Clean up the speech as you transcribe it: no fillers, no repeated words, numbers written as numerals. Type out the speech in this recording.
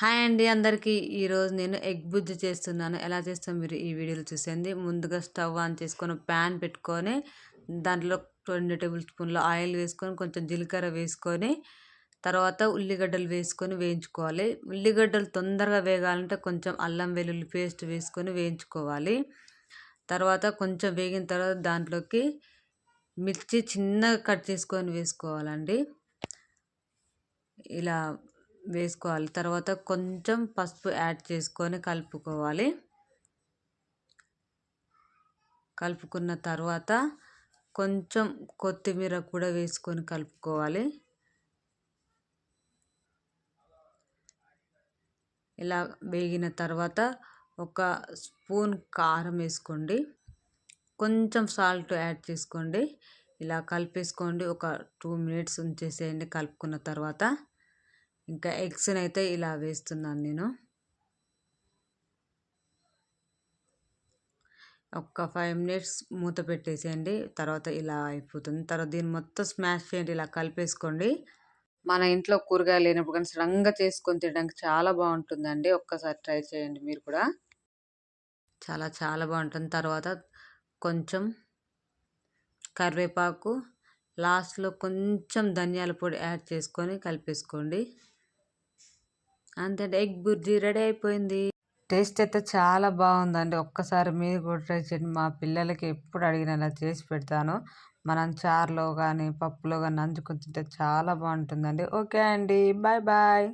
Hi అండి అందరికీ. ఈరోజు నేను ఎగ్ బుజ్జి చేస్తున్నాను. ఎలా చేస్తాం మీరు ఈ వీడియోలో చూసేయండి. ముందుగా స్టవ్ ఆన్ చేసుకొని ప్యాన్ పెట్టుకొని దాంట్లో 2 టేబుల్ స్పూన్ల ఆయిల్ వేసుకొని కొంచెం జీలకర్ర వేసుకొని తర్వాత ఉల్లిగడ్డలు వేసుకొని వేయించుకోవాలి. ఉల్లిగడ్డలు తొందరగా వేగాలంటే కొంచెం అల్లం వెల్లుల్లి పేస్ట్ వేసుకొని వేయించుకోవాలి. తర్వాత కొంచెం వేగిన తర్వాత దాంట్లోకి మిర్చి చిన్నగా కట్ చేసుకొని వేసుకోవాలండి. ఇలా వేసుకోవాలి. తర్వాత కొంచెం పసుపు యాడ్ చేసుకొని కలుపుకోవాలి. కలుపుకున్న తర్వాత కొంచెం కొత్తిమీర కూడా వేసుకొని కలుపుకోవాలి. ఇలా వేగిన తర్వాత ఒక స్పూన్ కారం వేసుకోండి. కొంచెం సాల్ట్ యాడ్ చేసుకోండి. ఇలా కలిపేసుకోండి. ఒక 2 మినిట్స్ ఉంచేసేయండి. కలుపుకున్న తర్వాత ఇంకా ఎగ్స్ని అయితే ఇలా వేస్తున్నాను నేను. ఒక 5 మినిట్స్ మూత పెట్టేసేయండి. తర్వాత ఇలా అయిపోతుంది. తర్వాత దీన్ని మొత్తం స్మాష్ చేయండి. ఇలా కలిపేసుకోండి. మన ఇంట్లో కూరగాయలు లేనప్పుడు కానీ సడన్గా చేసుకొని తినడానికి చాలా బాగుంటుందండి. ఒక్కసారి ట్రై చేయండి మీరు కూడా. చాలా చాలా బాగుంటుంది. తర్వాత కొంచెం కరివేపాకు, లాస్ట్లో కొంచెం ధనియాల పొడి యాడ్ చేసుకొని కలిపేసుకోండి. అంతే, ఎగ్ బుర్జీ రెడీ అయిపోయింది. టేస్ట్ అయితే చాలా బాగుందండి. ఒక్కసారి మీరు కూడా ట్రై చేయండి. మా పిల్లలకి ఎప్పుడు అడిగినా ఇలా చేసి పెడతాను. మనం చారులో కానీ పప్పులో కానీ నంచుకొని తింటే చాలా బాగుంటుందండి. ఓకే అండి, బాయ్ బాయ్.